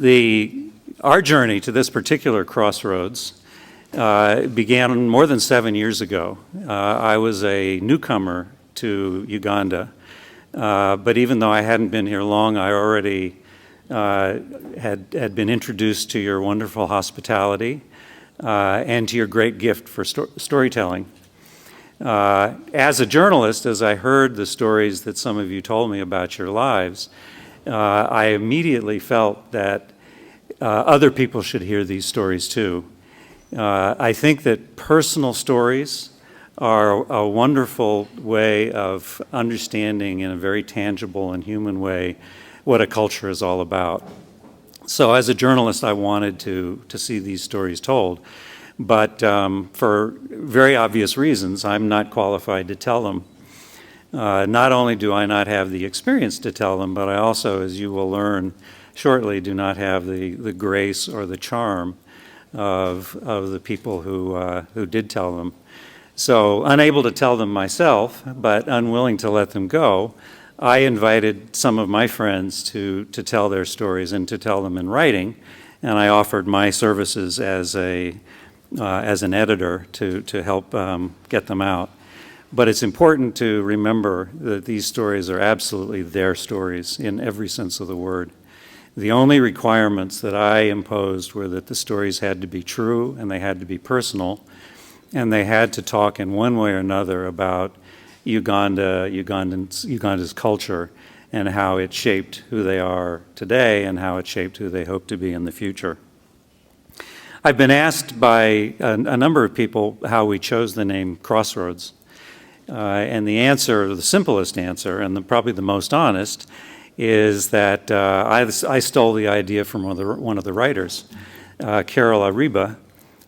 Our journey to this particular crossroads began more than 7 years ago. I was a newcomer to Uganda, but even though I hadn't been here long, I already had been introduced to your wonderful hospitality and to your great gift for storytelling. As a journalist, as I heard the stories that some of you told me about your lives, I immediately felt that other people should hear these stories too. I think that personal stories are a wonderful way of understanding in a very tangible and human way what a culture is all about. So as a journalist, I wanted to see these stories told. But for very obvious reasons, I'm not qualified to tell them. Not only do I not have the experience to tell them, but I also, as you will learn shortly, do not have the grace or the charm of the people who did tell them. So, unable to tell them myself, but unwilling to let them go, I invited some of my friends to tell their stories and to tell them in writing, and I offered my services as an editor to help get them out. But it's important to remember that these stories are absolutely their stories in every sense of the word. The only requirements that I imposed were that the stories had to be true and they had to be personal, and they had to talk in one way or another about Uganda's culture and how it shaped who they are today and how it shaped who they hope to be in the future. I've been asked by a number of people how we chose the name Crossroads. And the answer, the simplest answer, and probably the most honest, is that I stole the idea from one of the writers, Carol Ariba,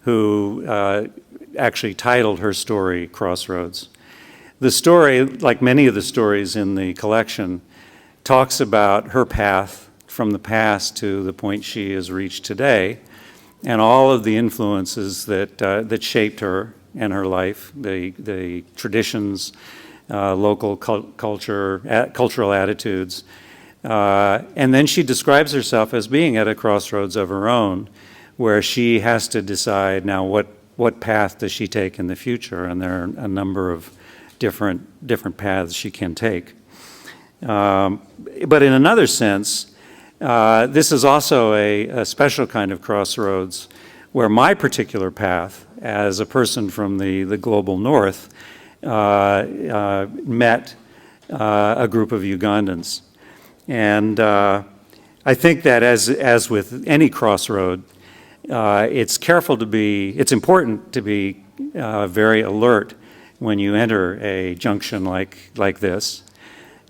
who actually titled her story Crossroads. The story, like many of the stories in the collection, talks about her path from the past to the point she has reached today, and all of the influences that shaped her and her life, the traditions, local cultural attitudes. And then she describes herself as being at a crossroads of her own, where she has to decide now what path does she take in the future, and there are a number of different paths she can take. But in another sense, this is also a special kind of crossroads where my particular path as a person from the global north met a group of Ugandans. And I think that as with any crossroad, it's important to be very alert when you enter a junction like this.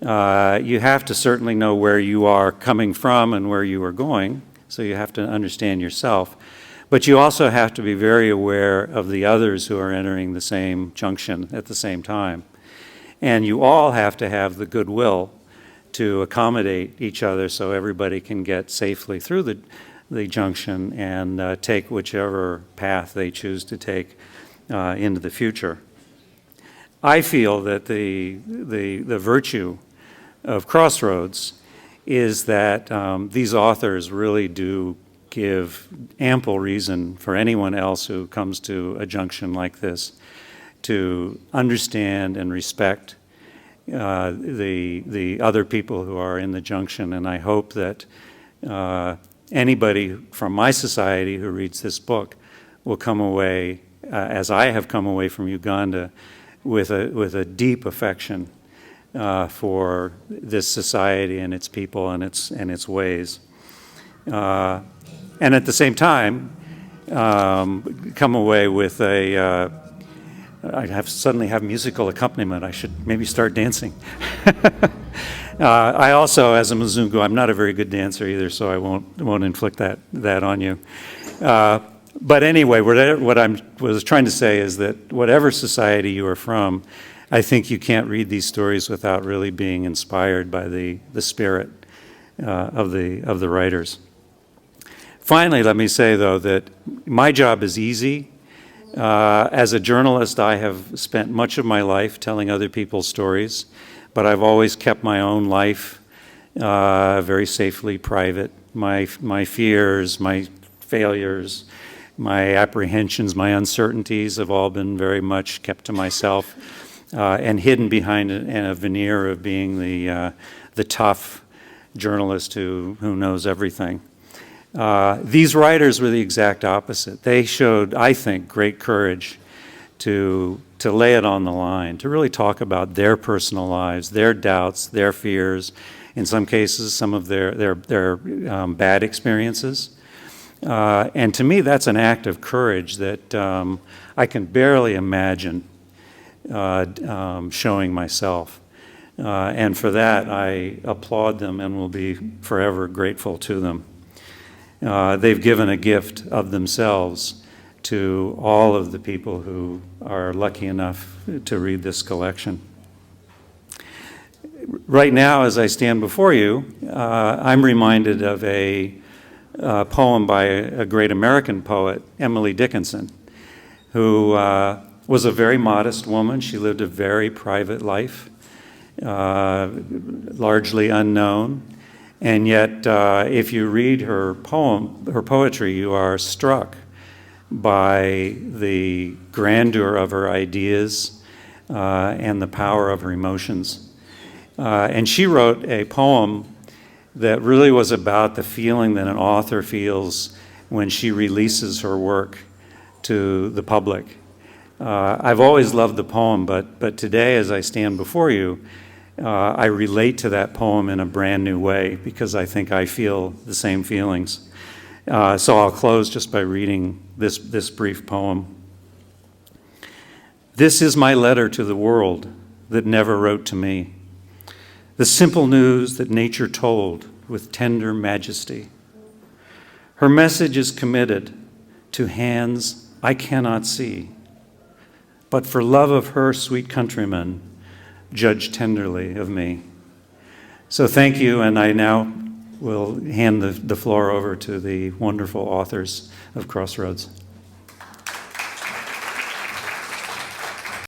You have to certainly know where you are coming from and where you are going, so you have to understand yourself. But you also have to be very aware of the others who are entering the same junction at the same time. And you all have to have the goodwill to accommodate each other so everybody can get safely through the junction and take whichever path they choose to take into the future. I feel that the virtue of Crossroads is that these authors really do give ample reason for anyone else who comes to a junction like this to understand and respect the other people who are in the junction. And I hope that anybody from my society who reads this book will come away, as I have come away from Uganda, with a deep affection for this society and its people and its ways, and at the same time come away with I suddenly have musical accompaniment. I should maybe start dancing. I also, as a Mzungu, I'm not a very good dancer either, so I won't inflict that on you. But anyway, what I was trying to say is that whatever society you are from, I think you can't read these stories without really being inspired by the spirit of the writers. Finally, let me say, though, that my job is easy. As a journalist, I have spent much of my life telling other people's stories, but I've always kept my own life very safely private. My fears, my failures, my apprehensions, my uncertainties have all been very much kept to myself and hidden behind a veneer of being the tough journalist who knows everything. These writers were the exact opposite. They showed, I think, great courage to lay it on the line, to really talk about their personal lives, their doubts, their fears, in some cases, some of their bad experiences. And to me, that's an act of courage that I can barely imagine showing myself. And for that, I applaud them and will be forever grateful to them. They've given a gift of themselves to all of the people who are lucky enough to read this collection. Right now, as I stand before you, I'm reminded of a poem by a great American poet, Emily Dickinson, who was a very modest woman. She lived a very private life, largely unknown. And yet, if you read her poetry, you are struck by the grandeur of her ideas and the power of her emotions. And she wrote a poem that really was about the feeling that an author feels when she releases her work to the public. I've always loved the poem, but today, as I stand before you, I relate to that poem in a brand new way because I think I feel the same feelings. So I'll close just by reading this brief poem. This is my letter to the world that never wrote to me, the simple news that nature told with tender majesty. Her message is committed to hands I cannot see, but for love of her sweet countrymen, judge tenderly of me. So thank you, and I now will hand the floor over to the wonderful authors of Crossroads.